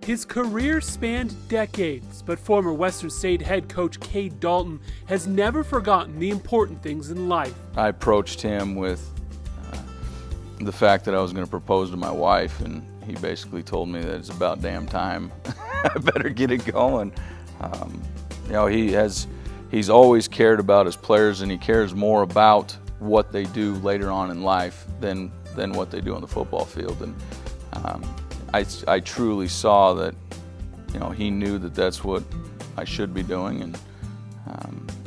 His career spanned decades, but former Western State head coach Dalton has never forgotten the important things in life. I approached him with the fact that I was going to propose to my wife, and he basically told me that it's about damn time. I better get it going. He's always cared about his players, and he cares more about what they do later on in life than what they do on the football field. And I truly saw that, he knew that that's what I should be doing,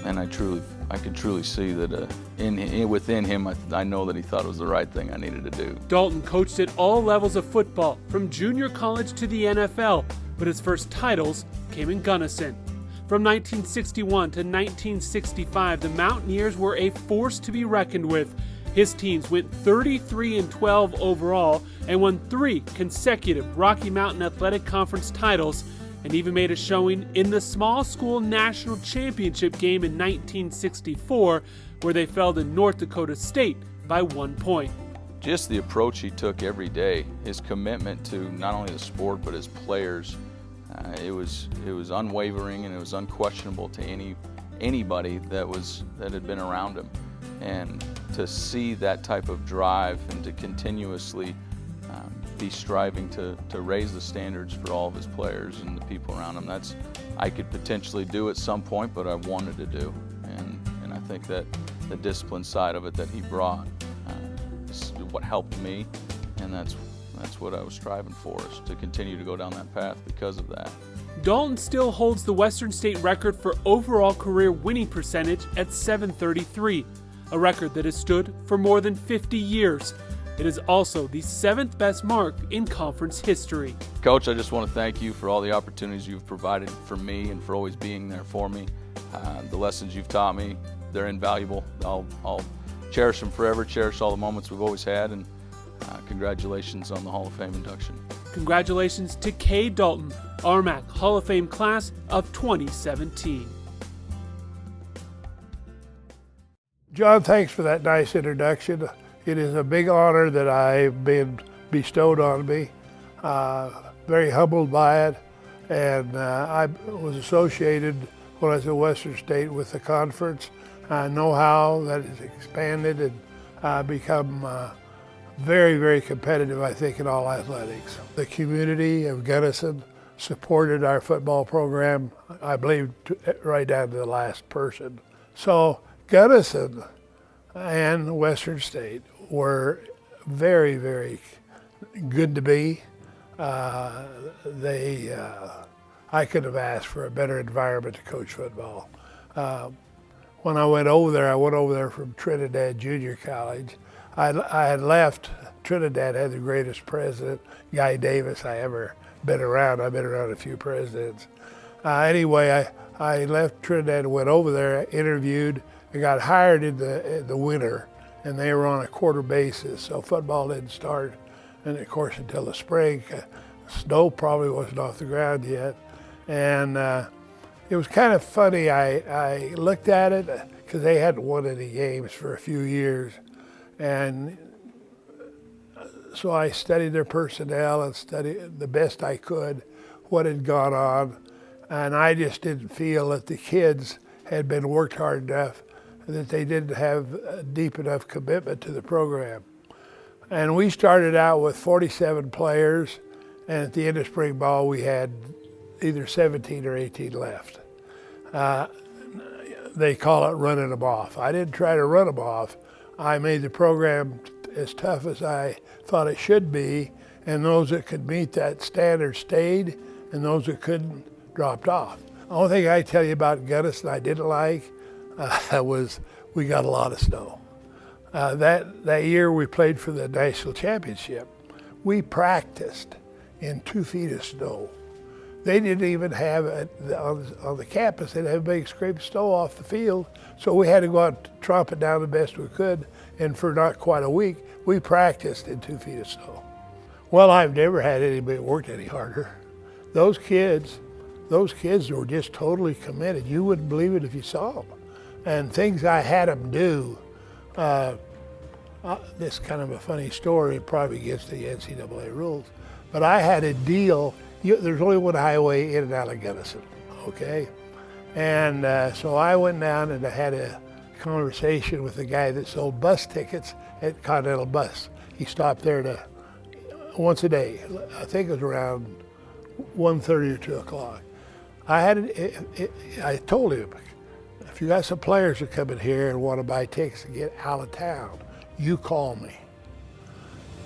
and I could truly see that within him, I know that he thought it was the right thing I needed to do. Dalton coached at all levels of football, from junior college to the NFL, but his first titles came in Gunnison. From 1961 to 1965, the Mountaineers were a force to be reckoned with. His teams went 33-12 overall and won 3 consecutive Rocky Mountain Athletic Conference titles, and even made a showing in the small school national championship game in 1964, where they fell to North Dakota State by 1 point. Just the approach he took every day, his commitment to not only the sport but his players, it was unwavering, and it was unquestionable to anybody that had been around him. And to see that type of drive and to continuously be striving to raise the standards for all of his players and the people around him, I could potentially do at some point, but I wanted to do. And I think that the discipline side of it that he brought is what helped me, and that's what I was striving for, is to continue to go down that path because of that. Dalton still holds the Western State record for overall career winning percentage at .733, a record that has stood for more than 50 years. It is also the 7th best mark in conference history. Coach, I just want to thank you for all the opportunities you've provided for me and for always being there for me. The lessons you've taught me, they're invaluable. I'll cherish them forever, cherish all the moments we've always had, and congratulations on the Hall of Fame induction. Congratulations to Dalton, RMAC Hall of Fame class of 2017. John, thanks for that nice introduction. It is a big honor that I've been bestowed on me. Very humbled by it, and I was associated when I was at Western State with the conference. I know how that has expanded and become very, very competitive, I think, in all athletics. The community of Gunnison supported our football program, I believe, right down to the last person. So Gunnison and Western State were very, very good to me. I couldn't have asked for a better environment to coach football. When I went over there from Trinidad Junior College. I had left. Trinidad had the greatest president, Guy Davis, I ever been around. I've been around a few presidents. Anyway, I left Trinidad and went over there, interviewed, and got hired in the winter, and they were on a quarter basis, so football didn't start, and of course, until the spring. Snow probably wasn't off the ground yet, and it was kind of funny. I looked at it, because they hadn't won any games for a few years, and so I studied their personnel and studied the best I could what had gone on, and I just didn't feel that the kids had been worked hard enough, that they didn't have a deep enough commitment to the program. And we started out with 47 players, and at the end of spring ball we had either 17 or 18 left. They call it running them off. I didn't try to run them off. I made the program as tough as I thought it should be, and those that could meet that standard stayed, and those that couldn't dropped off. The only thing I tell you about Gunnison I didn't like was we got a lot of snow. That year we played for the national championship. We practiced in 2 feet of snow. They didn't even have, on the campus, they didn't have a big scrape of snow off the field, so we had to go out and tromp it down the best we could, and for not quite a week, we practiced in 2 feet of snow. Well, I've never had anybody that worked any harder. Those kids were just totally committed. You wouldn't believe it if you saw them. And things I had them do, this is kind of a funny story, probably against the NCAA rules, but I had a deal there's only one highway in and out of Gunnison, okay? And so I went down and I had a conversation with the guy that sold bus tickets at Continental Bus. He stopped there once a day. I think it was around 1:30 or 2 o'clock. I told him, if you got some players that come in here and want to buy tickets and get out of town, you call me.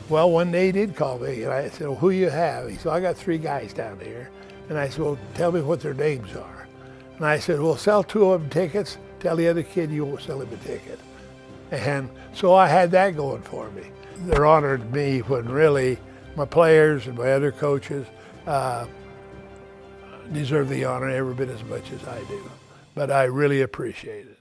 Well, one day he did call me, and I said, well, who you have? He said, I got 3 guys down here. And I said, well, tell me what their names are. And I said, well, sell 2 of them tickets, tell the other kid you won't sell him a ticket. And so I had that going for me. They're honored me when really my players and my other coaches deserve the honor every bit as much as I do. But I really appreciate it.